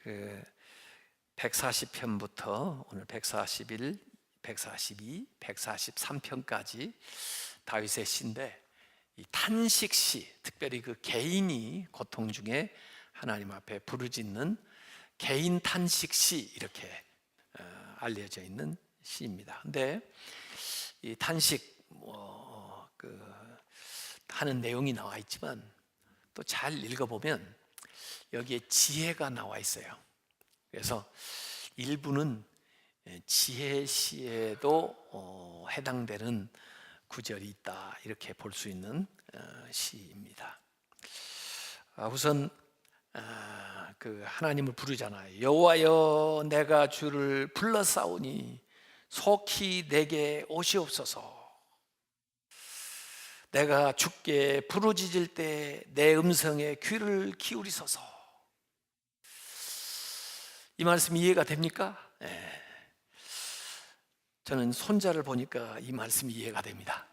그 140편부터 오늘 141, 142, 143편까지 다윗의 시인데, 이 탄식시, 특별히 그 개인이 고통 중에 하나님 앞에 부르짖는 개인 탄식시, 이렇게 알려져 있는 시입니다. 근데 이 탄식 하는 내용이 나와 있지만 또 잘 읽어보면 여기에 지혜가 나와 있어요. 그래서 일부는 지혜시에도 해당되는 구절이 있다, 이렇게 볼 수 있는 시입니다. 우선 그 하나님을 부르잖아요. 여호와여, 내가 주를 불러싸우니 속히 내게 오시옵소서. 내가 주께 부르짖을 때 내 음성에 귀를 기울이소서. 이 말씀 이해가 됩니까? 저는 손자를 보니까 이 말씀이 이해가 됩니다.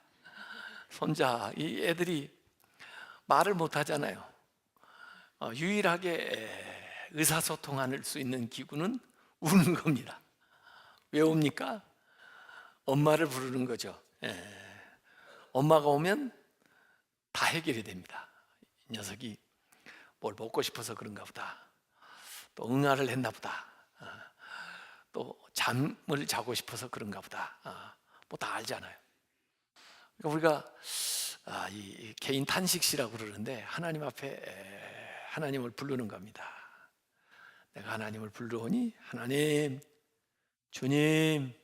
손자, 이 애들이 말을 못 하잖아요. 유일하게 의사소통할 수 있는 기구는 우는 겁니다. 왜 웁니까? 엄마를 부르는 거죠. 엄마가 오면 다 해결이 됩니다. 이 녀석이 뭘 먹고 싶어서 그런가 보다, 또 응아를 했나 보다, 또 잠을 자고 싶어서 그런가 보다, 뭐 다 알잖아요. 그러니까 우리가 이 개인 탄식시라고 그러는데, 하나님 앞에 하나님을 부르는 겁니다. 내가 하나님을 부르오니 하나님, 주님,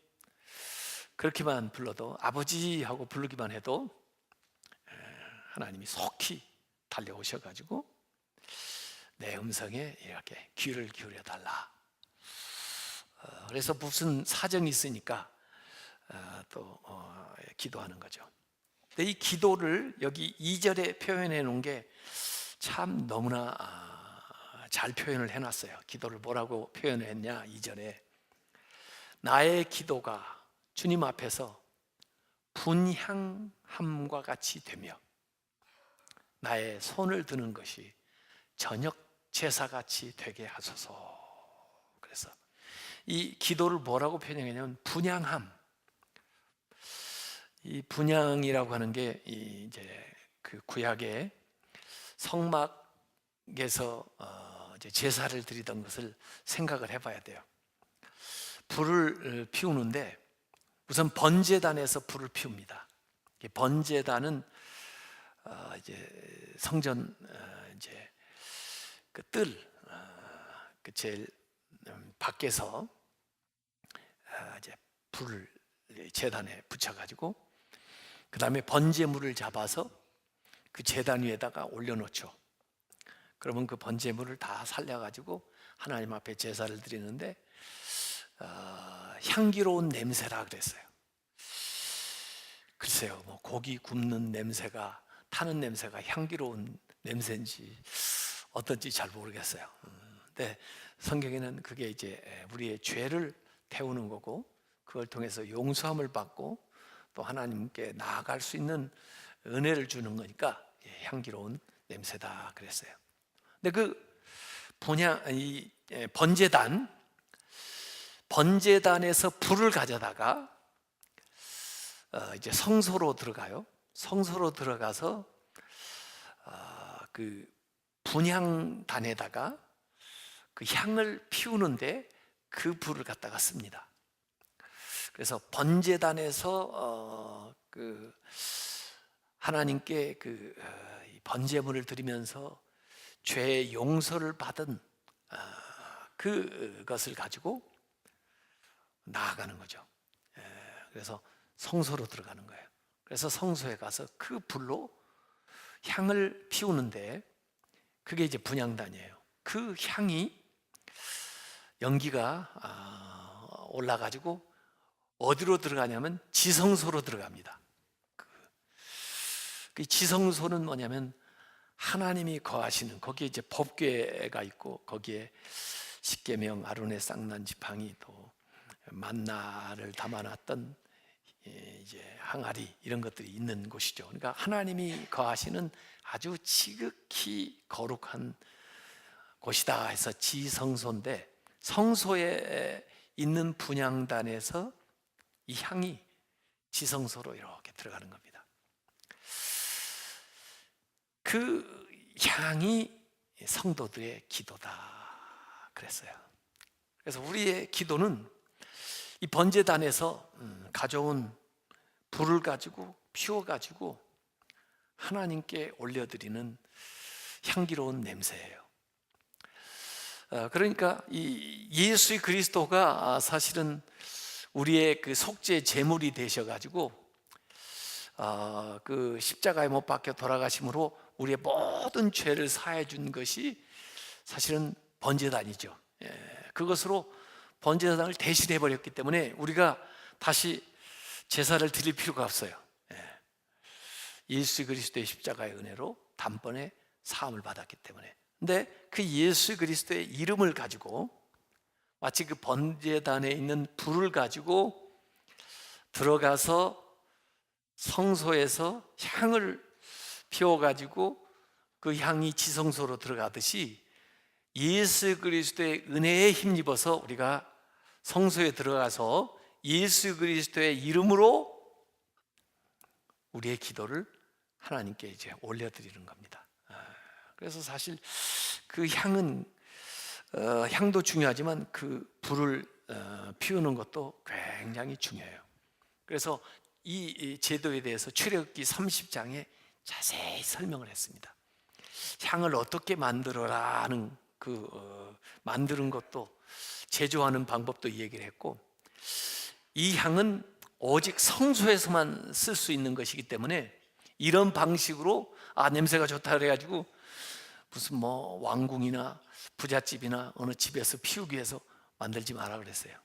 그렇게만 불러도, 아버지 하고 부르기만 해도 하나님이 속히 달려오셔가지고 내 음성에 이렇게 귀를 기울여 달라. 그래서 무슨 사정이 있으니까 또 기도하는 거죠. 근데 이 기도를 여기 2절에 표현해 놓은 게 참 너무나 잘 표현을 해놨어요. 기도를 뭐라고 표현을 했냐? 2절에 나의 기도가 주님 앞에서 분향함과 같이 되며 나의 손을 드는 것이 저녁 제사같이 되게 하소서. 그래서 이 기도를 뭐라고 표현하냐면 분향함. 이 분향이라고 하는 게 이제 그 구약의 성막에서 이제 제사를 드리던 것을 생각을 해봐야 돼요. 불을 피우는데 우선 번제단에서 불을 피웁니다. 번제단은 이제 성전 이제 그 그 제일 밖에서 이제 불을 제단에 붙여가지고 그 다음에 번제물을 잡아서 그 제단 위에다가 올려놓죠. 그러면 그 번제물을 다 살려가지고 하나님 앞에 제사를 드리는데 향기로운 냄새라 그랬어요. 글쎄요, 뭐 고기 굽는 냄새가, 타는 냄새가 향기로운 냄새인지 어떤지 잘 모르겠어요. 근데 성경에는 그게 이제 우리의 죄를 태우는 거고, 그걸 통해서 용서함을 받고 또 하나님께 나아갈 수 있는 은혜를 주는 거니까 향기로운 냄새다 그랬어요. 근데 그 이 번제단에서 불을 가져다가 이제 성소로 들어가요. 성소로 들어가서 그 분향단에다가 그 향을 피우는데 그 불을 갖다가 씁니다. 그래서 번제단에서 그 하나님께 그 번제물을 드리면서 죄의 용서를 받은 그것을 가지고 나아가는 거죠. 그래서 성소로 들어가는 거예요. 그래서 성소에 가서 그 불로 향을 피우는데 그게 이제 분향단이에요. 그 향이, 연기가 올라가지고 어디로 들어가냐면 지성소로 들어갑니다. 그 지성소는 뭐냐면 하나님이 거하시는, 거기에 이제 법궤가 있고 거기에 십계명, 아론의 쌍난 지팡이, 또 만나를 담아놨던 이제 항아리, 이런 것들이 있는 곳이죠. 그러니까 하나님이 거하시는 아주 지극히 거룩한 곳이다 해서 지성소인데, 성소에 있는 분향단에서 이 향이 지성소로 이렇게 들어가는 겁니다. 그 향이 성도들의 기도다 그랬어요. 그래서 우리의 기도는 이 번제단에서 가져온 불을 가지고 피워가지고 하나님께 올려드리는 향기로운 냄새예요. 그러니까 이 예수 그리스도가 사실은 우리의 그 속죄 제물이 되셔가지고 그 십자가에 못 박혀 돌아가심으로 우리의 모든 죄를 사해 준 것이 사실은 번제단이죠. 그것으로 번제단을 대신해 버렸기 때문에 우리가 다시 제사를 드릴 필요가 없어요. 예수 그리스도의 십자가의 은혜로 단번에 사함을 받았기 때문에. 근데 그 예수 그리스도의 이름을 가지고 마치 그 번제단에 있는 불을 가지고 들어가서 성소에서 향을 피워가지고 그 향이 지성소로 들어가듯이 예수 그리스도의 은혜에 힘입어서 우리가 성소에 들어가서 예수 그리스도의 이름으로 우리의 기도를 하나님께 이제 올려드리는 겁니다. 그래서 사실 그 향은 향도 중요하지만 그 불을 피우는 것도 굉장히 중요해요. 그래서 이 제도에 대해서 출애굽기 30장에 자세히 설명을 했습니다. 향을 어떻게 만들어라는 만드는 것도, 제조하는 방법도 얘기를 했고, 이 향은 오직 성소에서만 쓸 수 있는 것이기 때문에 이런 방식으로 냄새가 좋다 그래가지고 무슨 뭐 왕궁이나 부잣집이나 어느 집에서 피우기 위해서 만들지 마라 그랬어요.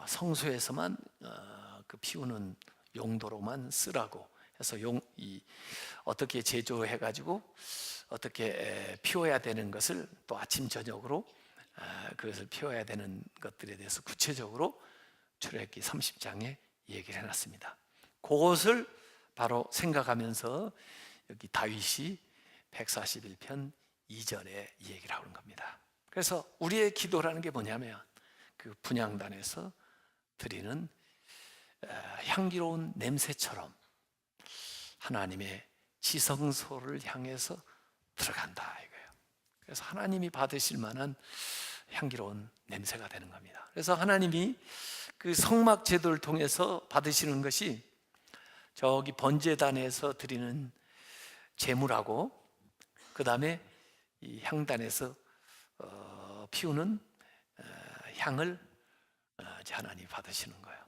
성소에서만 그 피우는 용도로만 쓰라고 해서 어떻게 제조해가지고 어떻게 피워야 되는 것을 또 아침 저녁으로 그것을 피워야 되는 것들에 대해서 구체적으로 출애굽기 30장에 얘기를 해놨습니다. 그것을 바로 생각하면서 여기 다윗이 141편 2절에 얘기를 하는 겁니다. 그래서 우리의 기도라는 게 뭐냐면 그 분향단에서 드리는 향기로운 냄새처럼 하나님의 지성소를 향해서 들어간다 이거예요. 그래서 하나님이 받으실 만한 향기로운 냄새가 되는 겁니다. 그래서 하나님이 그 성막 제도를 통해서 받으시는 것이 저기 번제단에서 드리는 제물하고 그 다음에 이 향단에서 피우는 향을 이제 하나님이 받으시는 거예요.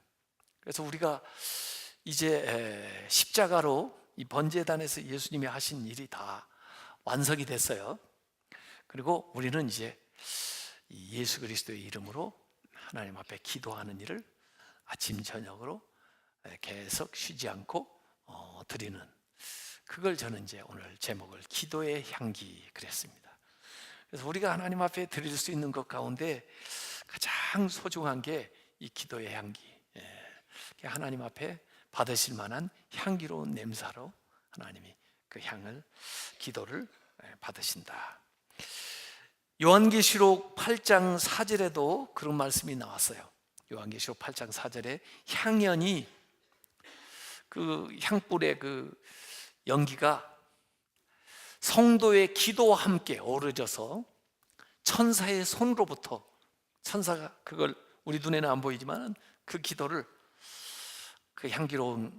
그래서 우리가 이제 십자가로 이 번제단에서 예수님이 하신 일이 다 완성이 됐어요. 그리고 우리는 이제 예수 그리스도의 이름으로 하나님 앞에 기도하는 일을 아침 저녁으로 계속 쉬지 않고 드리는, 그걸 저는 이제 오늘 제목을 기도의 향기 그랬습니다. 그래서 우리가 하나님 앞에 드릴 수 있는 것 가운데 가장 소중한 게 이 기도의 향기, 하나님 앞에 받으실 만한 향기로운 냄새로 하나님이 그 향을, 기도를 받으신다. 요한계시록 8장 4절에도 그런 말씀이 나왔어요. 요한계시록 8장 4절에 향연이, 그 향불의 그 연기가 성도의 기도와 함께 어우러져서 천사의 손으로부터, 천사가 그걸 우리 눈에는 안 보이지만 그 기도를 그 향기로운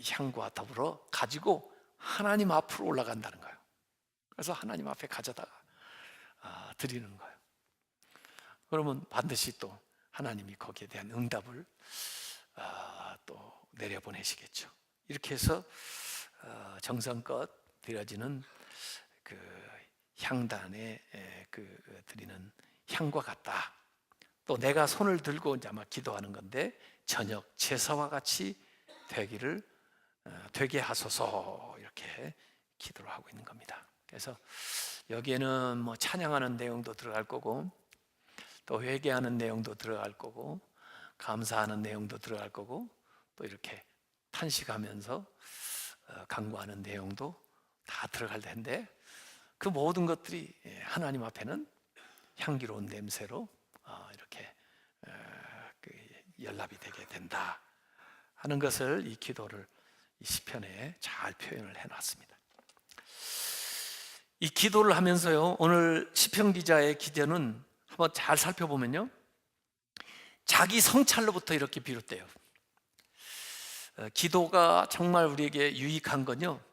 향과 더불어 가지고 하나님 앞으로 올라간다는 거예요. 그래서 하나님 앞에 가져다가 드리는 거예요. 그러면 반드시 또 하나님이 거기에 대한 응답을 또 내려보내시겠죠. 이렇게 해서 정성껏 드려지는 그 향단에 드리는 향과 같다. 또 내가 손을 들고 이제 아마 기도하는 건데 저녁 제사와 같이 되게 하소서, 이렇게 기도를 하고 있는 겁니다. 그래서 여기에는 뭐 찬양하는 내용도 들어갈 거고, 또 회개하는 내용도 들어갈 거고, 감사하는 내용도 들어갈 거고, 또 이렇게 탄식하면서 간구하는 내용도 다 들어갈 텐데, 그 모든 것들이 하나님 앞에는 향기로운 냄새로 이렇게 그 연락이 되게 된다 하는 것을 이 기도를 이 시편에 잘 표현을 해놨습니다. 이 기도를 하면서요, 오늘 시편 기자의 기도는 한번 잘 살펴보면요, 자기 성찰로부터 이렇게 비롯돼요. 기도가 정말 우리에게 유익한 건요,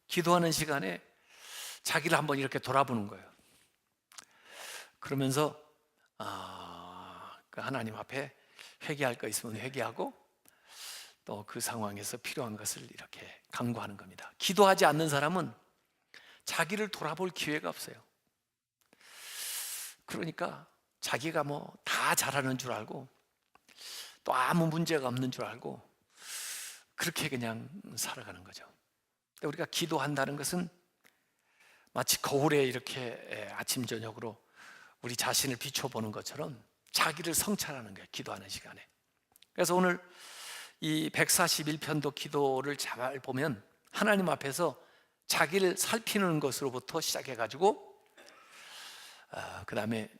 기도하는 시간에 자기를 한번 이렇게 돌아보는 거예요. 그러면서 그 하나님 앞에 회개할 거 있으면 회개하고, 또 그 상황에서 필요한 것을 이렇게 간구하는 겁니다. 기도하지 않는 사람은 자기를 돌아볼 기회가 없어요. 그러니까 자기가 뭐 다 잘하는 줄 알고, 또 아무 문제가 없는 줄 알고, 그렇게 그냥 살아가는 거죠. 근데 우리가 기도한다는 것은 마치 거울에 이렇게 아침 저녁으로 우리 자신을 비춰보는 것처럼 자기를 성찰하는 거예요, 기도하는 시간에. 그래서 오늘 이 141편도 기도를 잘 보면 하나님 앞에서 자기를 살피는 것으로부터 시작해가지고 그 다음에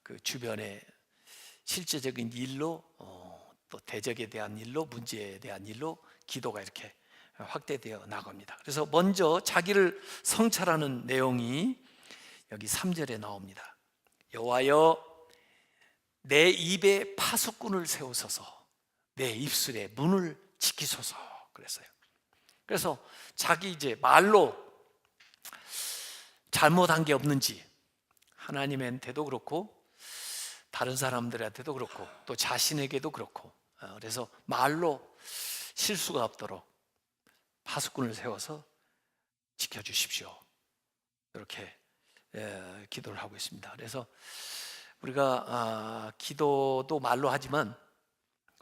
그 주변의 실제적인 일로, 또 대적에 대한 일로, 문제에 대한 일로 기도가 이렇게 확대되어 나갑니다. 그래서 먼저 자기를 성찰하는 내용이 여기 3절에 나옵니다. 여호와여, 내 입에 파수꾼을 세우소서, 내 입술에 문을 지키소서 그랬어요. 그래서 자기 이제 말로 잘못한 게 없는지, 하나님한테도 그렇고 다른 사람들한테도 그렇고 또 자신에게도 그렇고, 그래서 말로 실수가 없도록 파수꾼을 세워서 지켜주십시오, 이렇게 기도를 하고 있습니다. 그래서 우리가 기도도 말로 하지만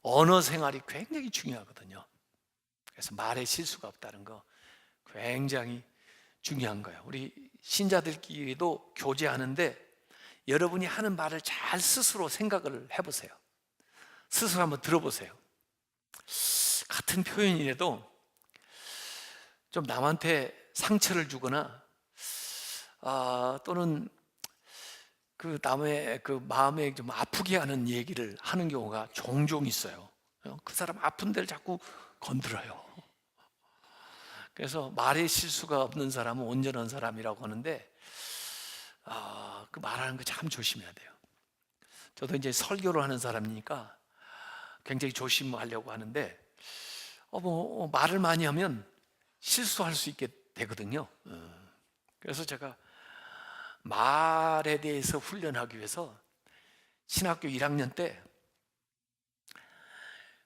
언어 생활이 굉장히 중요하거든요. 그래서 말에 실수가 없다는 거 굉장히 중요한 거예요. 우리 신자들끼리도 교제하는데 여러분이 하는 말을 잘 스스로 생각을 해보세요. 스스로 한번 들어보세요. 같은 표현이라도 좀 남한테 상처를 주거나 또는 그 남의 그 마음에 좀 아프게 하는 얘기를 하는 경우가 종종 있어요. 그 사람 아픈 데를 자꾸 건드려요. 그래서 말에 실수가 없는 사람은 온전한 사람이라고 하는데 그 말하는 거 참 조심해야 돼요. 저도 이제 설교를 하는 사람이니까 굉장히 조심하려고 하는데 말을 많이 하면 실수할 수 있게 되거든요. 그래서 제가 말에 대해서 훈련하기 위해서 신학교 1학년 때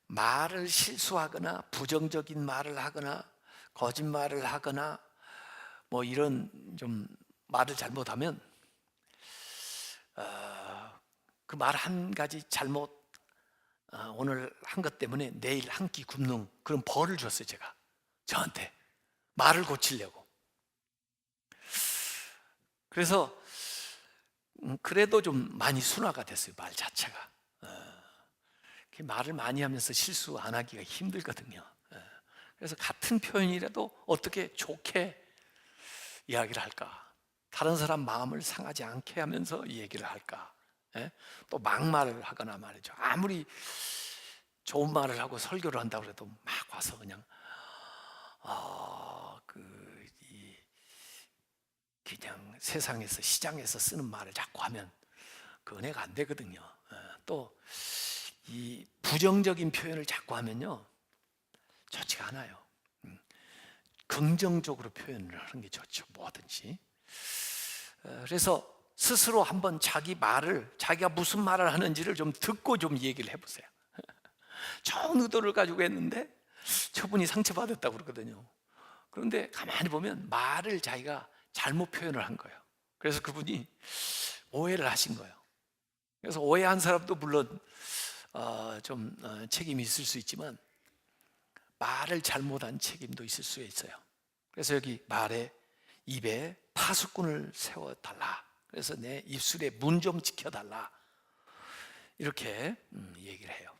말을 실수하거나 부정적인 말을 하거나 거짓말을 하거나 뭐 이런 좀 말을 잘못하면 그 말 한 가지 잘못 오늘 한 것 때문에 내일 한 끼 굶는 그런 벌을 줬어요. 제가 저한테 말을 고치려고. 그래서 그래도 좀 많이 순화가 됐어요, 말 자체가. 말을 많이 하면서 실수 안 하기가 힘들거든요. 그래서 같은 표현이라도 어떻게 좋게 이야기를 할까, 다른 사람 마음을 상하지 않게 하면서 이 얘기를 할까, 또 막말을 하거나 말이죠. 아무리 좋은 말을 하고 설교를 한다고 해도 막 와서 그냥 그냥 세상에서 시장에서 쓰는 말을 자꾸 하면 그 은혜가 안 되거든요. 또 이 부정적인 표현을 자꾸 하면요 좋지가 않아요. 긍정적으로 표현을 하는 게 좋죠, 뭐든지. 그래서 스스로 한번 자기 말을, 자기가 무슨 말을 하는지를 좀 듣고 좀 얘기를 해보세요. 좋은 의도를 가지고 했는데 저분이 상처받았다고 그러거든요. 그런데 가만히 보면 말을 자기가 잘못 표현을 한 거예요. 그래서 그분이 오해를 하신 거예요. 그래서 오해한 사람도 물론 좀 책임이 있을 수 있지만 말을 잘못한 책임도 있을 수 있어요. 그래서 여기 말에 입에 파수꾼을 세워달라, 그래서 내 입술에 문 좀 지켜달라, 이렇게 얘기를 해요.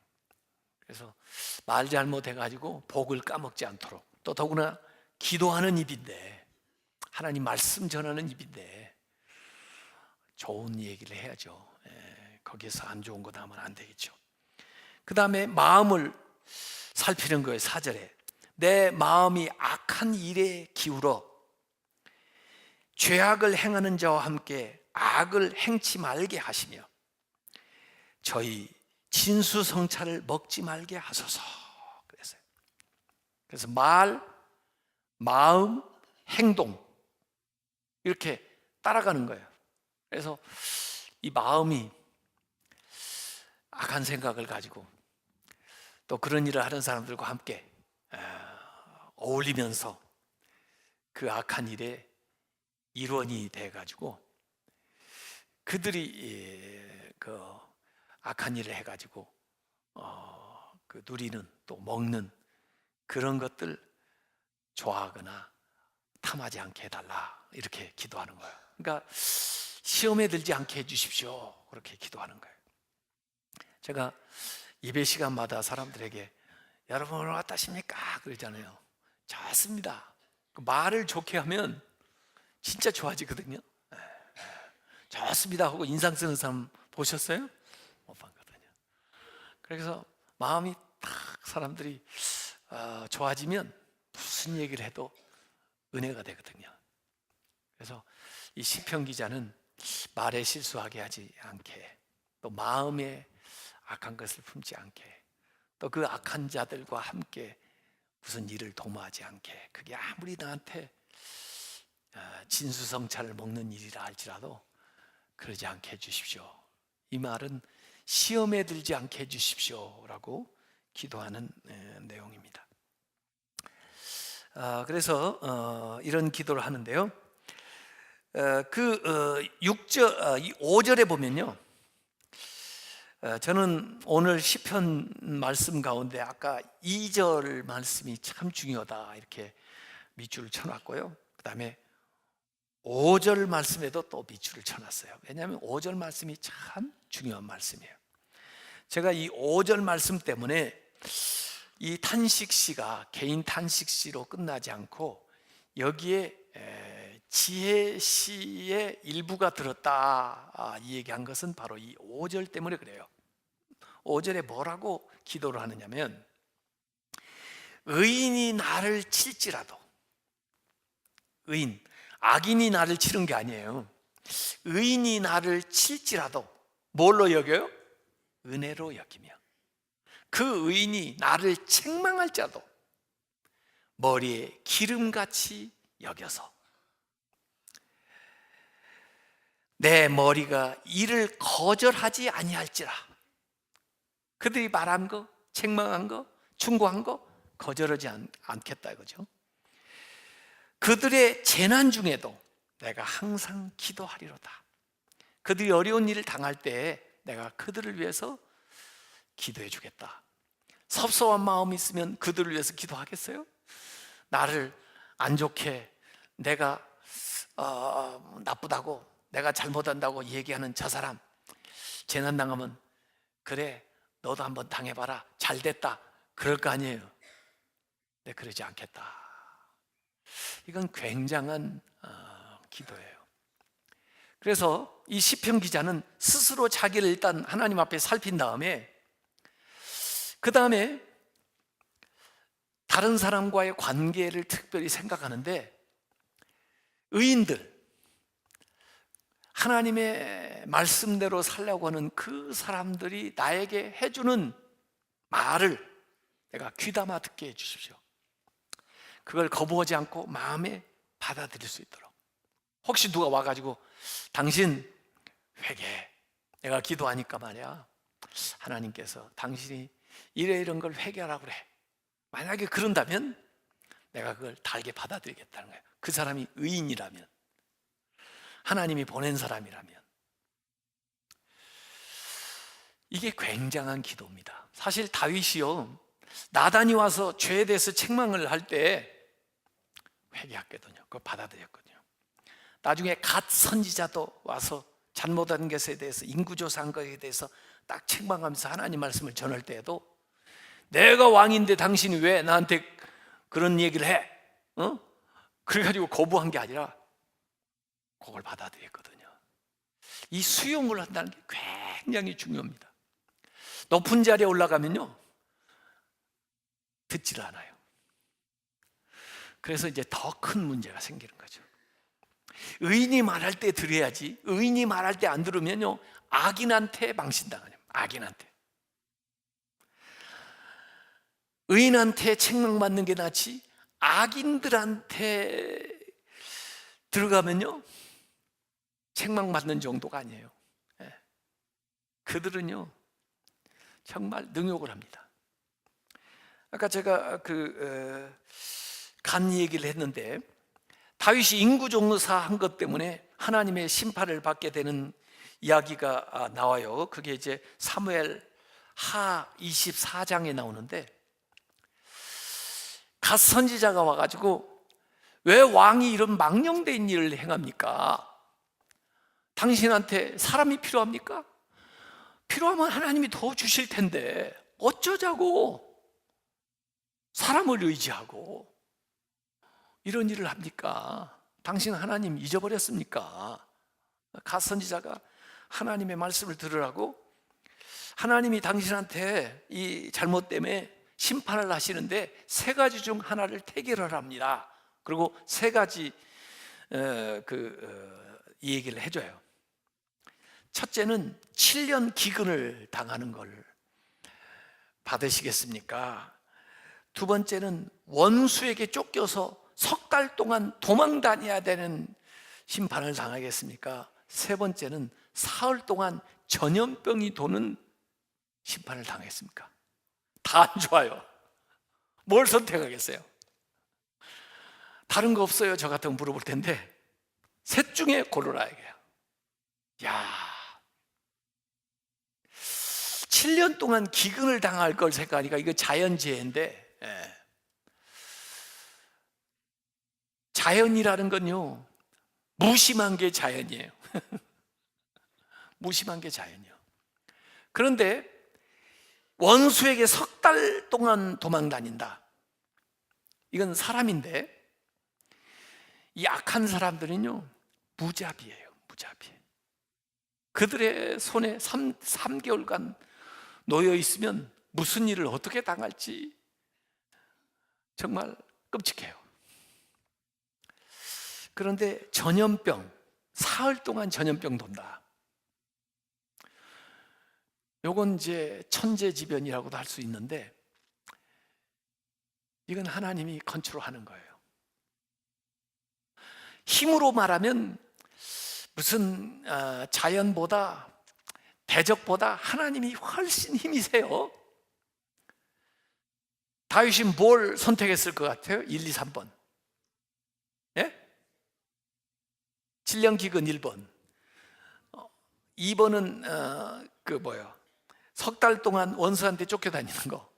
그래서 말 잘못해가지고 복을 까먹지 않도록, 또 더구나 기도하는 입인데 하나님 말씀 전하는 입인데 좋은 얘기를 해야죠. 거기에서 안 좋은 거 나오면 안 되겠죠. 그 다음에 마음을 살피는 거예요. 4절에 내 마음이 악한 일에 기울어 죄악을 행하는 자와 함께 악을 행치 말게 하시며 저희 진수성찬을 먹지 말게 하소서 그랬어요. 그래서 말, 마음, 행동 이렇게 따라가는 거예요. 그래서 이 마음이 악한 생각을 가지고 또 그런 일을 하는 사람들과 함께 어울리면서 그 악한 일에 일원이 돼가지고 그들이 그 악한 일을 해가지고 그 누리는 또 먹는 그런 것들 좋아하거나 탐하지 않게 해달라 이렇게 기도하는 거예요. 그러니까 시험에 들지 않게 해주십시오 그렇게 기도하는 거예요. 제가 예배 시간마다 사람들에게 여러분 오늘 어떠십니까? 그러잖아요. 좋습니다. 그 말을 좋게 하면 진짜 좋아지거든요. 좋습니다 하고 인상 쓰는 사람 보셨어요? 못 봤거든요. 그래서 마음이 딱 사람들이 좋아지면 무슨 얘기를 해도 은혜가 되거든요. 그래서 이 시편 기자는 말에 실수하게 하지 않게 또 마음에 악한 것을 품지 않게 또 그 악한 자들과 함께 무슨 일을 도모하지 않게 그게 아무리 나한테 진수성찬을 먹는 일이라 할지라도 그러지 않게 해주십시오. 이 말은 시험에 들지 않게 해주십시오 라고 기도하는 내용입니다. 그래서 이런 기도를 하는데요. 그 5절에 보면요, 저는 오늘 시편 말씀 가운데 아까 2절 말씀이 참 중요하다 이렇게 밑줄을 쳐놨고요. 그 다음에 5절 말씀에도 또 밑줄을 쳐놨어요. 왜냐하면 5절 말씀이 참 중요한 말씀이에요. 제가 이 5절 말씀 때문에 이 탄식시가 개인 탄식시로 끝나지 않고 여기에 지혜시의 일부가 들었다 이 얘기한 것은 바로 이 5절 때문에 그래요. 5절에 뭐라고 기도를 하느냐면 의인이 나를 칠지라도 악인이 나를 치는 게 아니에요. 의인이 나를 칠지라도 뭘로 여겨요? 은혜로 여기며 그 의인이 나를 책망할지라도 머리에 기름같이 여겨서 내 머리가 이를 거절하지 아니할지라. 그들이 말한 거, 책망한 거, 충고한 거 거절하지 않겠다 이거죠. 그들의 재난 중에도 내가 항상 기도하리로다. 그들이 어려운 일을 당할 때 내가 그들을 위해서 기도해 주겠다. 섭섭한 마음이 있으면 그들을 위해서 기도하겠어요? 나를 안 좋게 내가 나쁘다고 내가 잘못한다고 얘기하는 저 사람 재난 당하면 그래 너도 한번 당해봐라 잘됐다 그럴 거 아니에요. 네, 그러지 않겠다. 이건 굉장한 기도예요. 그래서 이 시편 기자는 스스로 자기를 일단 하나님 앞에 살핀 다음에 그 다음에 다른 사람과의 관계를 특별히 생각하는데 의인들 하나님의 말씀대로 살려고 하는 그 사람들이 나에게 해주는 말을 내가 귀담아 듣게 해주십시오. 그걸 거부하지 않고 마음에 받아들일 수 있도록. 혹시 누가 와가지고 당신 회개해. 내가 기도하니까 말이야 하나님께서 당신이 이런 걸 회개하라고 그래. 만약에 그런다면 내가 그걸 달게 받아들이겠다는 거예요. 그 사람이 의인이라면 하나님이 보낸 사람이라면. 이게 굉장한 기도입니다. 사실 다윗이요 나단이 와서 죄에 대해서 책망을 할 때 회개했거든요. 그걸 받아들였거든요. 나중에 갓 선지자도 와서 잘못한 것에 대해서 인구조사한 것에 대해서 딱 책망하면서 하나님 말씀을 전할 때에도 내가 왕인데 당신이 왜 나한테 그런 얘기를 해? 그래가지고 거부한 게 아니라 그걸 받아들였거든요. 이 수용을 한다는 게 굉장히 중요합니다. 높은 자리에 올라가면요, 듣지를 않아요. 그래서 이제 더 큰 문제가 생기는 거죠. 의인이 말할 때 들어야지, 의인이 말할 때 안 들으면요, 악인한테 망신당하요. 악인한테. 의인한테 책망받는 게 낫지, 악인들한테 들어가면요, 책망받는 정도가 아니에요. 그들은요, 정말 능욕을 합니다. 아까 제가 간 얘기를 했는데, 다윗이 인구조사 한 것 때문에 하나님의 심판을 받게 되는 이야기가 나와요. 그게 이제 사무엘 하 24장에 나오는데, 갓 선지자가 와가지고 왜 왕이 이런 망령된 일을 행합니까? 당신한테 사람이 필요합니까? 필요하면 하나님이 더 주실 텐데 어쩌자고 사람을 의지하고 이런 일을 합니까? 당신 하나님 잊어버렸습니까? 갓 선지자가 하나님의 말씀을 들으라고, 하나님이 당신한테 이 잘못 때문에 심판을 하시는데 세 가지 중 하나를 택결하랍니다. 그리고 세 가지 이 얘기를 해줘요. 첫째는 7년 기근을 당하는 걸 받으시겠습니까? 두 번째는 원수에게 쫓겨서 석 달 동안 도망 다녀야 되는 심판을 당하겠습니까? 세 번째는 사흘 동안 전염병이 도는 심판을 당하겠습니까? 다 안 좋아요. 뭘 선택하겠어요? 다른 거 없어요? 저 같으면 물어볼 텐데 셋 중에 고르라 이게요. 야, 7년 동안 기근을 당할 걸 생각하니까 이거 자연재해인데, 자연이라는 건요, 무심한 게 자연이에요. 무심한 게 자연이에요. 그런데 원수에게 석 달 동안 도망 다닌다. 이건 사람인데, 이 악한 사람들은요, 무자비예요. 무자비. 그들의 손에 3개월간 놓여 있으면 무슨 일을 어떻게 당할지 정말 끔찍해요. 그런데 전염병, 사흘 동안 전염병 돈다. 요건 이제 천재지변이라고도 할 수 있는데, 이건 하나님이 컨트롤하는 거예요. 힘으로 말하면 무슨 자연보다, 대적보다 하나님이 훨씬 힘이 세요. 다윗이 뭘 선택했을 것 같아요? 1, 2, 3번. 예? 7년 기근 1번. 2번은 석 달 동안 원수한테 쫓겨다니는 거.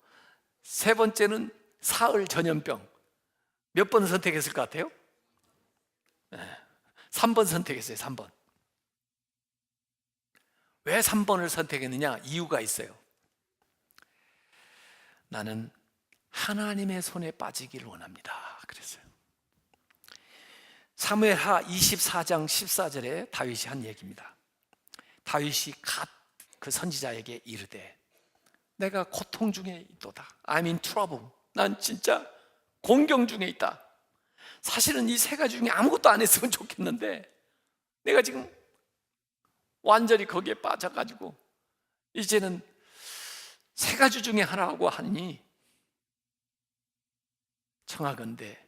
세 번째는 사흘 전염병. 몇 번 선택했을 것 같아요? 3번 선택했어요. 3번. 왜 3번을 선택했느냐? 이유가 있어요. 나는 하나님의 손에 빠지기를 원합니다. 그랬어요. 사무엘하 24장 14절에 다윗이 한 얘기입니다. 다윗이 갓 그 선지자에게 이르되 내가 고통 중에 있도다. I'm in trouble. 난 진짜 공경 중에 있다. 사실은 이 세 가지 중에 아무것도 안 했으면 좋겠는데 내가 지금 완전히 거기에 빠져가지고 이제는 세 가지 중에 하나라고 하니 청하건대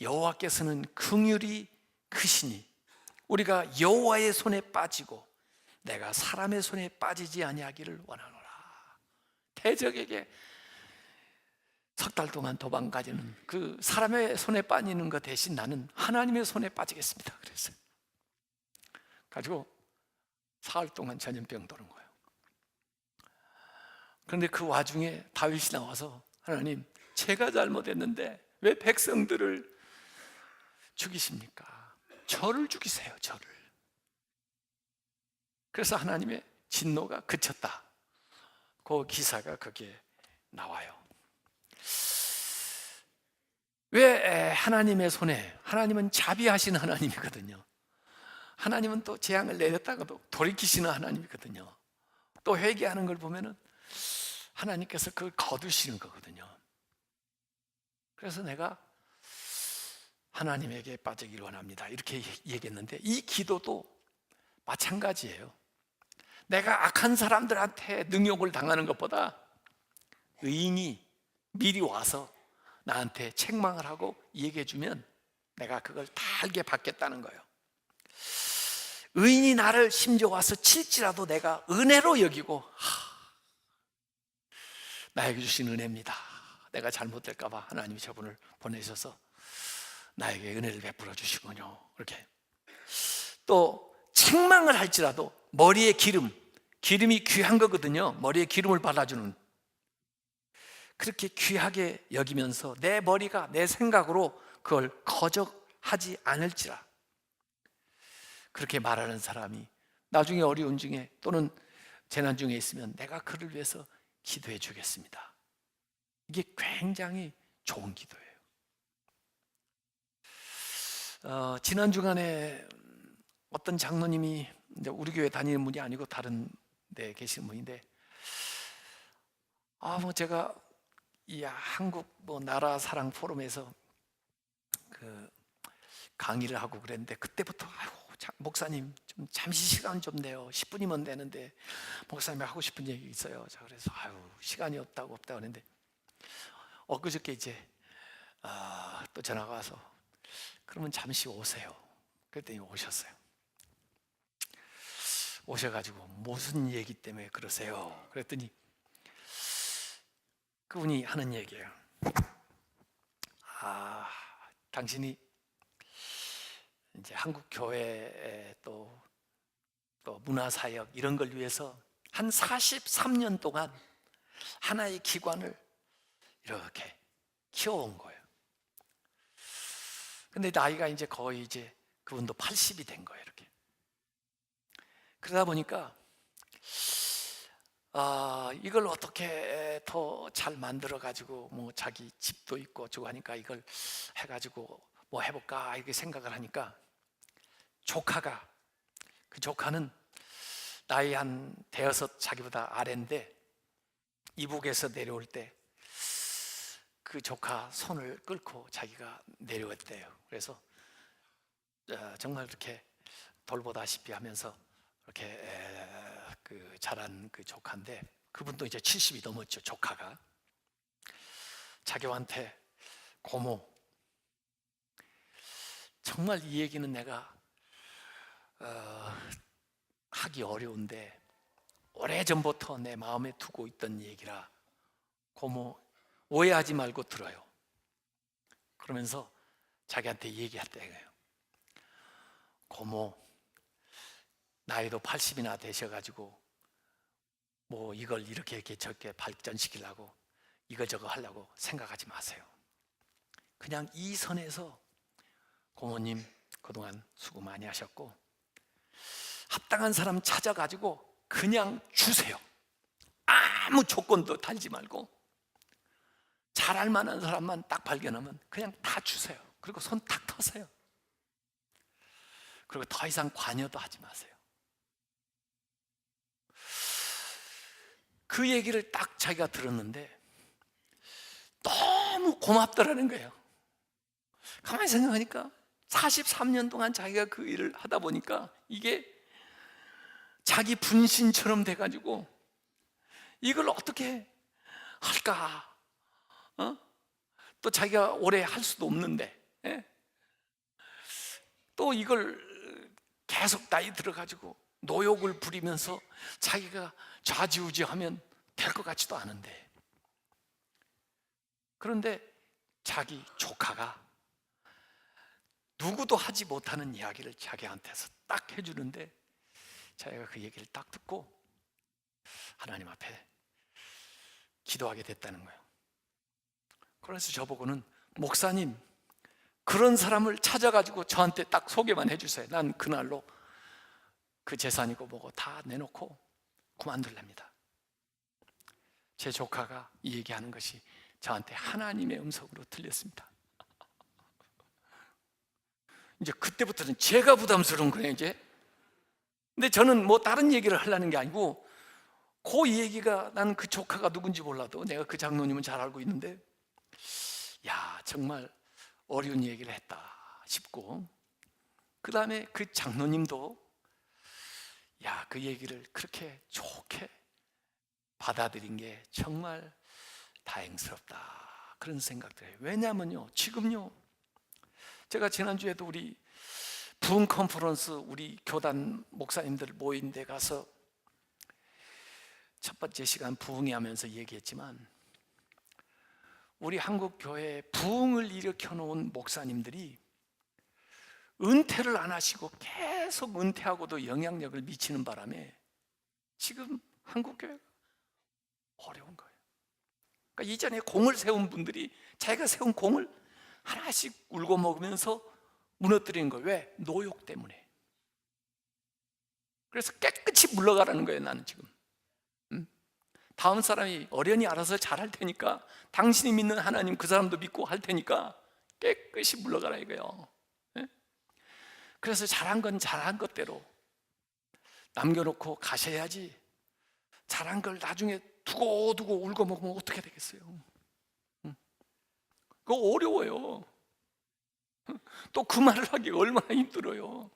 여호와께서는 긍휼이 크시니 우리가 여호와의 손에 빠지고 내가 사람의 손에 빠지지 아니하기를 원하노라. 대적에게 석 달 동안 도망가지는 그 사람의 손에 빠지는 것 대신 나는 하나님의 손에 빠지겠습니다. 그랬어요. 가지고 사흘 동안 전염병 도는 거예요. 그런데 그 와중에 다윗이 나와서 하나님, 제가 잘못했는데 왜 백성들을 죽이십니까? 저를 죽이세요. 저를. 그래서 하나님의 진노가 그쳤다. 그 기사가 거기에 나와요. 왜 하나님의 손에, 하나님은 자비하신 하나님이거든요. 하나님은 또 재앙을 내렸다가도 돌이키시는 하나님이거든요. 또 회개하는 걸 보면은 하나님께서 그걸 거두시는 거거든요. 그래서 내가 하나님에게 빠지기를 원합니다, 이렇게 얘기했는데, 이 기도도 마찬가지예요. 내가 악한 사람들한테 능욕을 당하는 것보다 의인이 미리 와서 나한테 책망을 하고 얘기해 주면 내가 그걸 다 알게 받겠다는 거예요. 의인이 나를 심지어 와서 칠지라도 내가 은혜로 여기고, 나에게 주신 은혜입니다, 내가 잘못될까 봐 하나님이 저분을 보내셔서 나에게 은혜를 베풀어 주시군요, 이렇게. 또 책망을 할지라도 머리에 기름이 귀한 거거든요. 머리에 기름을 발라주는, 그렇게 귀하게 여기면서 내 머리가 내 생각으로 그걸 거적하지 않을지라, 그렇게 말하는 사람이 나중에 어려운 중에 또는 재난 중에 있으면 내가 그를 위해서 기도해 주겠습니다. 이게 굉장히 좋은 기도예요. 지난 주간에 어떤 장로님이, 이제 우리 교회 다니는 분이 아니고 다른 데 계시는 분인데, 제가 이 한국 나라 사랑 포럼에서 그 강의를 하고 그랬는데, 그때부터 목사님 좀 잠시 시간 좀 내요, 10분이면 되는데 목사님이 하고 싶은 얘기 있어요. 자, 그래서 시간이 없다고 그랬는데, 엊그저께 이제 또 전화가 와서 그러면 잠시 오세요. 그랬더니 오셨어요. 오셔가지고 무슨 얘기 때문에 그러세요? 그랬더니 그분이 하는 얘기예요. 당신이 이제 한국 교회에 또 문화사역 이런 걸 위해서 한 43년 동안 하나의 기관을 이렇게 키워온 거예요. 근데 나이가 이제 거의 이제 그분도 80이 된 거예요, 이렇게. 그러다 보니까 이걸 어떻게 더 잘 만들어 가지고 자기 집도 있고 저거 하니까 이걸 해가지고 해볼까 이렇게 생각을 하니까, 그 조카는 나이 한 대여섯 자기보다 아래인데, 이북에서 내려올 때 그 조카 손을 끌고 자기가 내려왔대요. 그래서 정말 이렇게 돌보다시피 하면서 이렇게 자란 그 조카인데, 그분도 이제 70이 넘었죠. 조카가 자기한테, 고모, 정말 이 얘기는 내가 하기 어려운데 오래전부터 내 마음에 두고 있던 얘기라 고모 오해하지 말고 들어요. 그러면서 자기한테 얘기했대요. 고모, 나이도 80이나 되셔가지고 이걸 이렇게 저렇게 발전시키려고 이거저거 하려고 생각하지 마세요. 그냥 이 선에서 고모님 그동안 수고 많이 하셨고, 합당한 사람 찾아가지고 그냥 주세요. 아무 조건도 달지 말고 잘할 만한 사람만 딱 발견하면 그냥 다 주세요. 그리고 손 탁 터세요. 그리고 더 이상 관여도 하지 마세요. 그 얘기를 딱 자기가 들었는데 너무 고맙더라는 거예요. 가만히 생각하니까 43년 동안 자기가 그 일을 하다 보니까 이게 자기 분신처럼 돼가지고 이걸 어떻게 할까? 또 자기가 오래 할 수도 없는데, 또 이걸 계속 나이 들어가지고 노욕을 부리면서 자기가 좌지우지하면 될 것 같지도 않은데, 그런데 자기 조카가 누구도 하지 못하는 이야기를 자기한테서 딱 해주는데, 자기가 그 얘기를 딱 듣고 하나님 앞에 기도하게 됐다는 거예요. 그래서 저보고는, 목사님 그런 사람을 찾아가지고 저한테 딱 소개만 해주세요. 난 그날로 그 재산이고 뭐고 다 내놓고 그만둘랍니다. 제 조카가 이 얘기하는 것이 저한테 하나님의 음성으로 들렸습니다. 이제 그때부터는 제가 부담스러운 거예요. 이제 근데 저는 뭐 다른 얘기를 하려는 게 아니고 그 얘기가, 난 그 조카가 누군지 몰라도 내가 그 장로님은 잘 알고 있는데, 야, 정말 어려운 얘기를 했다 싶고, 그 다음에 그 장로님도 야, 그 얘기를 그렇게 좋게 받아들인 게 정말 다행스럽다, 그런 생각들 해요. 왜냐하면요, 지금요, 제가 지난주에도 우리 부흥 컨퍼런스 우리 교단 목사님들 모인 데 가서 첫 번째 시간 부흥회 하면서 얘기했지만, 우리 한국 교회에 부흥을 일으켜 놓은 목사님들이 은퇴를 안 하시고 계속 은퇴하고도 영향력을 미치는 바람에 지금 한국 교회가 어려운 거예요. 그러니까 이전에 공을 세운 분들이 자기가 세운 공을 하나씩 울고 먹으면서 무너뜨리는 거예요. 왜? 노욕 때문에. 그래서 깨끗이 물러가라는 거예요. 나는 지금 다음 사람이 어련히 알아서 잘할 테니까, 당신이 믿는 하나님 그 사람도 믿고 할 테니까 깨끗이 물러가라 이거예요. 그래서 잘한 건 잘한 것대로 남겨놓고 가셔야지, 잘한 걸 나중에 두고두고 울고 먹으면 어떻게 되겠어요? 그거 어려워요. 또 그 말을 하기가 얼마나 힘들어요.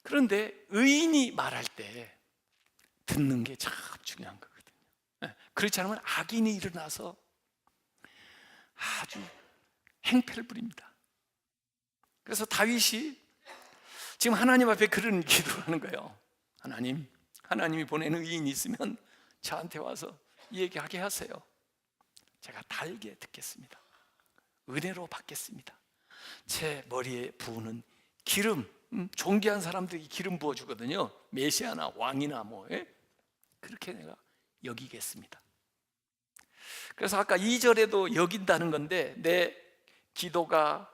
그런데 의인이 말할 때 듣는 게 참 중요한 거거든요. 그렇지 않으면 악인이 일어나서 아주 행패를 부립니다. 그래서 다윗이 지금 하나님 앞에 그런 기도를 하는 거예요. 하나님이 보낸 의인이 있으면 저한테 와서 얘기하게 하세요. 제가 달게 듣겠습니다. 은혜로 받겠습니다. 제 머리에 부으는 기름, 존귀한 사람들이 기름 부어주거든요. 메시아나 왕이나 뭐, 그렇게 내가 여기겠습니다. 그래서 아까 2절에도 여긴다는 건데, 내 기도가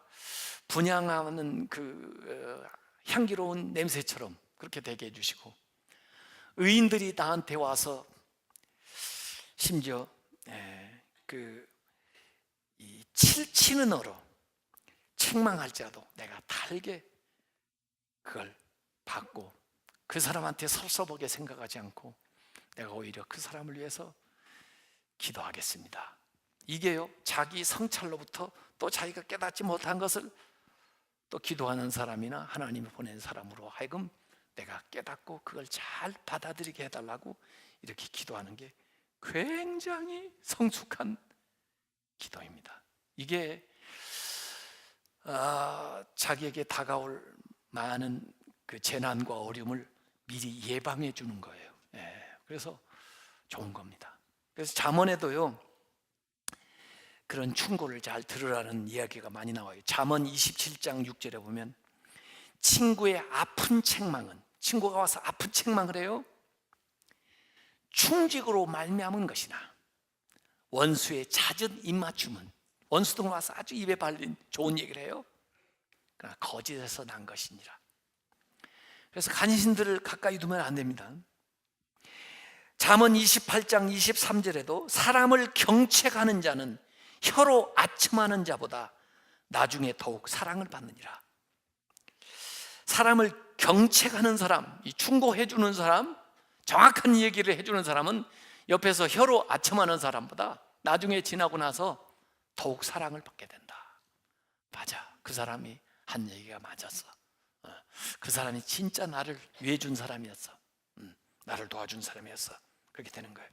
분향하는 그 향기로운 냄새처럼 그렇게 되게 해주시고, 의인들이 나한테 와서 심지어 이 칠치는 어로 책망할지라도 내가 달게 그걸 받고, 그 사람한테 섭섭하게 생각하지 않고 내가 오히려 그 사람을 위해서 기도하겠습니다. 이게요, 자기 성찰로부터 또 자기가 깨닫지 못한 것을 또 기도하는 사람이나 하나님이 보낸 사람으로 하여금 내가 깨닫고 그걸 잘 받아들이게 해달라고 이렇게 기도하는 게 굉장히 성숙한 기도입니다. 이게 자기에게 다가올 많은 그 재난과 어려움을 미리 예방해 주는 거예요. 그래서 좋은 겁니다. 그래서 잠언에도요, 그런 충고를 잘 들으라는 이야기가 많이 나와요. 잠언 27장 6절에 보면, 친구의 아픈 책망은, 친구가 와서 아픈 책망을 해요, 충직으로 말미암은 것이나 원수의 잦은 입맞춤은, 원수들 와서 아주 입에 발린 좋은 얘기를 해요, 그러나 거짓에서 난 것이니라. 그래서 간신들을 가까이 두면 안 됩니다. 잠언 28장 23절에도 사람을 경책하는 자는 혀로 아첨하는 자보다 나중에 더욱 사랑을 받느니라. 사람을 경책하는 사람, 이 충고해 주는 사람, 정확한 얘기를 해주는 사람은 옆에서 혀로 아첨하는 사람보다 나중에 지나고 나서 더욱 사랑을 받게 된다. 맞아, 그 사람이 한 얘기가 맞았어. 그 사람이 진짜 나를 위해 준 사람이었어. 나를 도와준 사람이었어. 그렇게 되는 거예요.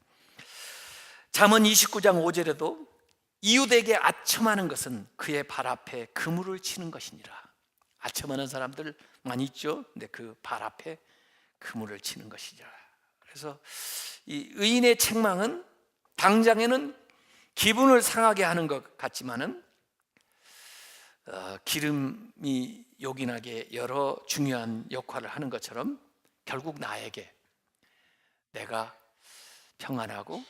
잠언 29장 5절에도 이웃에게 아첨하는 것은 그의 발 앞에 그물을 치는 것이니라. 아첨하는 사람들 많이 있죠. 근데 그 발 앞에 그물을 치는 것이라. 그래서 이 의인의 책망은 당장에는 기분을 상하게 하는 것 같지만은 기름이 요긴하게 여러 중요한 역할을 하는 것처럼 결국 나에게 내가 평안하고,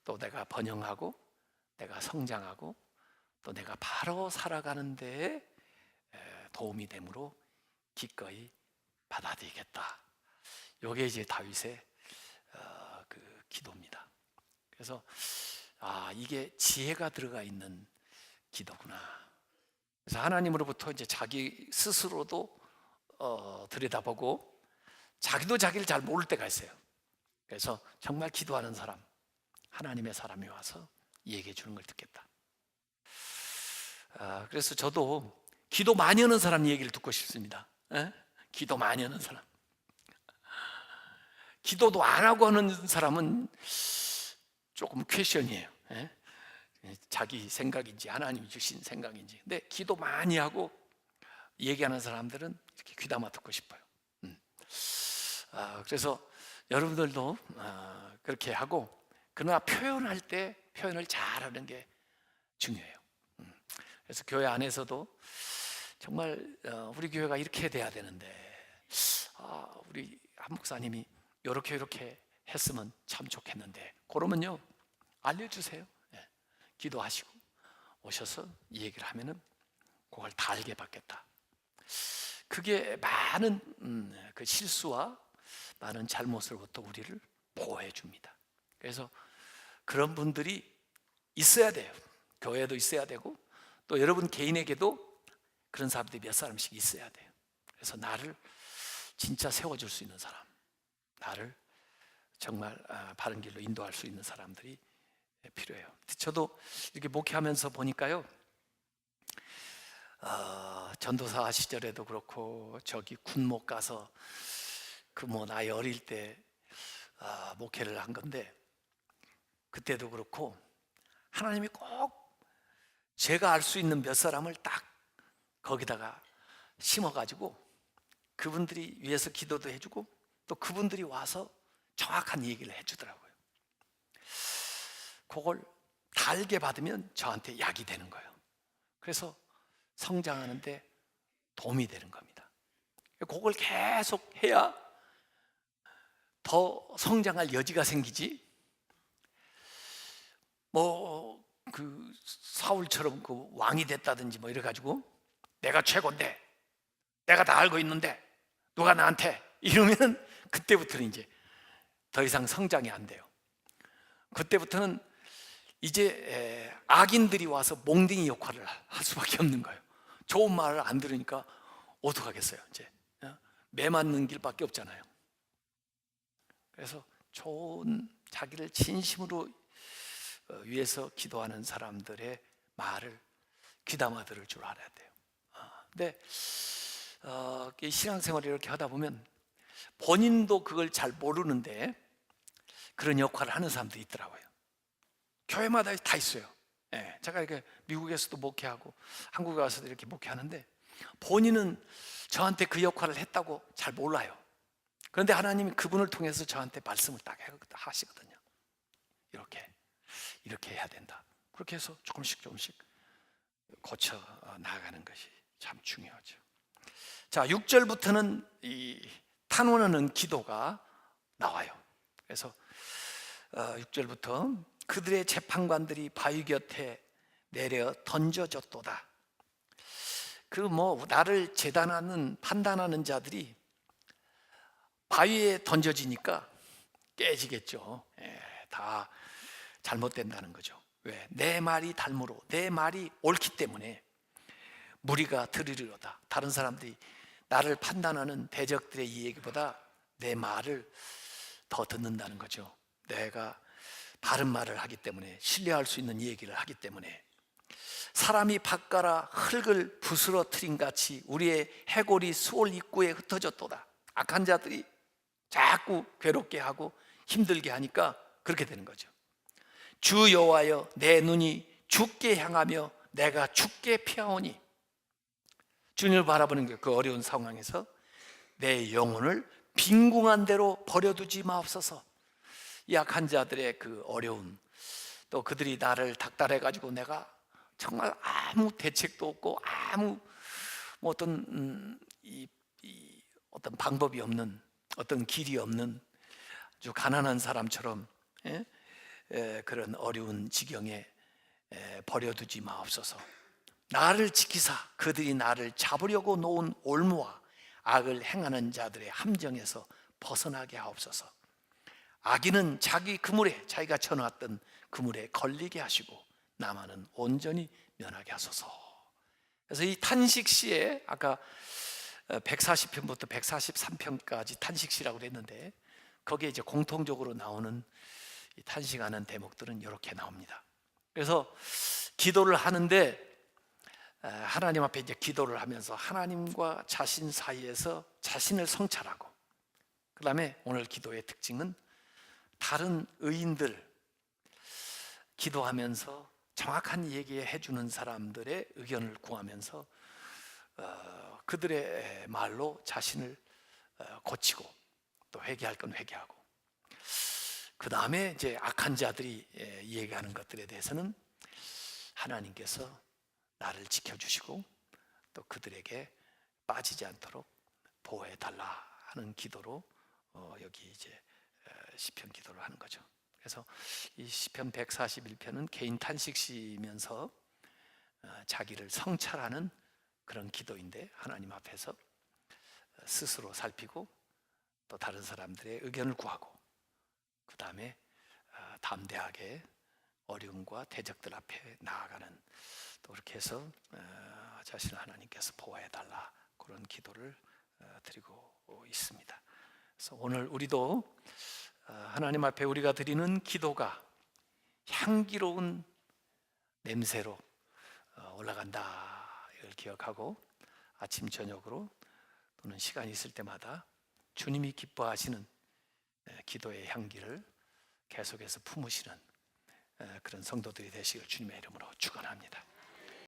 또 내가 번영하고, 내가 성장하고, 또 내가 바로 살아가는 데에 도움이 되므로 기꺼이 받아들이겠다. 이게 이제 다윗의 그 기도입니다. 그래서 이게 지혜가 들어가 있는 기도구나. 그래서 하나님으로부터 이제 자기 스스로도 들여다보고 자기도 자기를 잘 모를 때가 있어요. 그래서 정말 기도하는 사람, 하나님의 사람이 와서 얘기해 주는 걸 듣겠다. 그래서 저도 기도 많이 하는 사람 얘기를 듣고 싶습니다. 기도 많이 하는 사람. 기도도 안 하고 하는 사람은 조금 퀘션이에요. 자기 생각인지 하나님이 주신 생각인지. 근데 기도 많이 하고 얘기하는 사람들은 이렇게 귀담아 듣고 싶어요. 그래서 여러분들도 그렇게 하고, 그러나 표현할 때 표현을 잘하는 게 중요해요. 그래서 교회 안에서도 정말 우리 교회가 이렇게 돼야 되는데, 우리 한 목사님이 이렇게 했으면 참 좋겠는데, 그러면요 알려주세요. 기도하시고 오셔서 이 얘기를 하면은 그걸 다 알게 받겠다. 그게 많은 그 실수와 많은 잘못으로부터 우리를 보호해 줍니다. 그래서 그런 분들이 있어야 돼요. 교회도 있어야 되고, 또 여러분 개인에게도 그런 사람들이 몇 사람씩 있어야 돼요. 그래서 나를 진짜 세워줄 수 있는 사람, 나를 정말 바른 길로 인도할 수 있는 사람들이 필요해요. 저도 이렇게 목회하면서 보니까요, 전도사 시절에도 그렇고, 저기 군목 가서 나이 어릴 때 목회를 한 건데, 그때도 그렇고 하나님이 꼭 제가 알 수 있는 몇 사람을 딱 거기다가 심어가지고 그분들이 위해서 기도도 해주고, 또 그분들이 와서 정확한 얘기를 해주더라고요. 그걸 다 알게 받으면 저한테 약이 되는 거예요. 그래서 성장하는데 도움이 되는 겁니다. 그걸 계속 해야 더 성장할 여지가 생기지, 그 사울처럼 그 왕이 됐다든지 이래가지고 내가 최고인데, 내가 다 알고 있는데 누가 나한테, 이러면 그때부터는 이제 더 이상 성장이 안 돼요. 그때부터는 이제 악인들이 와서 몽둥이 역할을 할 수밖에 없는 거예요. 좋은 말을 안 들으니까 어떡하겠어요. 이제 매 맞는 길밖에 없잖아요. 그래서 좋은, 자기를 진심으로 위해서 기도하는 사람들의 말을 귀담아 들을 줄 알아야 돼요. 근데 신앙생활을 이렇게 하다 보면 본인도 그걸 잘 모르는데 그런 역할을 하는 사람들이 있더라고요. 교회마다 다 있어요. 제가 이렇게 미국에서도 목회하고 한국에 와서도 이렇게 목회하는데, 본인은 저한테 그 역할을 했다고 잘 몰라요. 그런데 하나님이 그분을 통해서 저한테 말씀을 딱 하시거든요. 이렇게 해야 된다. 그렇게 해서 조금씩 고쳐 나가는 것이 참 중요하죠. 자, 6절부터는 이 탄원하는 기도가 나와요. 그래서 6절부터 그들의 재판관들이 바위 곁에 내려 던져졌도다. 나를 판단하는 자들이 바위에 던져지니까 깨지겠죠. 다 잘못된다는 거죠. 왜? 내 말이 달므로, 내 말이 옳기 때문에 무리가 들으리로다. 다른 사람들이 나를 판단하는 대적들의 이 얘기보다 내 말을 더 듣는다는 거죠. 내가 바른 말을 하기 때문에, 신뢰할 수 있는 얘기를 하기 때문에. 사람이 밭가라 흙을 부스러뜨린 같이 우리의 해골이 수월 입구에 흩어졌도다. 악한 자들이 자꾸 괴롭게 하고 힘들게 하니까 그렇게 되는 거죠. 주 여호와여, 내 눈이 주께 향하며 내가 주께 피하오니. 주님을 바라보는 게 그 어려운 상황에서 내 영혼을 빈궁한 대로 버려두지 마옵소서. 이 악한 자들의 그 어려움, 또 그들이 나를 닥달해가지고 내가 정말 아무 대책도 없고 아무 어떤 어떤 방법이 없는, 어떤 길이 없는 아주 가난한 사람처럼 그런 어려운 지경에 버려두지 마옵소서. 나를 지키사 그들이 나를 잡으려고 놓은 올무와 악을 행하는 자들의 함정에서 벗어나게 하옵소서. 악인은 자기 그물에, 자기가 쳐놨던 그물에 걸리게 하시고 나만은 온전히 면하게 하소서. 그래서 이 탄식 시에 아까 140편부터 143편까지 탄식시라고 그랬는데 거기에 이제 공통적으로 나오는 이 탄식하는 대목들은 이렇게 나옵니다. 그래서 기도를 하는데 하나님 앞에 이제 기도를 하면서 하나님과 자신 사이에서 자신을 성찰하고, 그 다음에 오늘 기도의 특징은 다른 의인들, 기도하면서 정확한 얘기해 주는 사람들의 의견을 구하면서 그들의 말로 자신을 고치고 또 회개할 건 회개하고, 그 다음에 이제 악한 자들이 얘기하는 것들에 대해서는 하나님께서 나를 지켜주시고 또 그들에게 빠지지 않도록 보호해 달라 하는 기도로 여기 이제 시편 기도를 하는 거죠. 그래서 이 시편 141편은 개인 탄식시면서 자기를 성찰하는 그런 기도인데, 하나님 앞에서 스스로 살피고 또 다른 사람들의 의견을 구하고, 그 다음에 담대하게 어려움과 대적들 앞에 나아가는, 또 그렇게 해서 자신을 하나님께서 보호해 달라 그런 기도를 드리고 있습니다. 그래서 오늘 우리도 하나님 앞에 우리가 드리는 기도가 향기로운 냄새로 올라간다, 이걸 기억하고 아침 저녁으로 또는 시간이 있을 때마다 주님이 기뻐하시는 기도의 향기를 계속해서 품으시는 그런 성도들이 되시길 주님의 이름으로 축원합니다.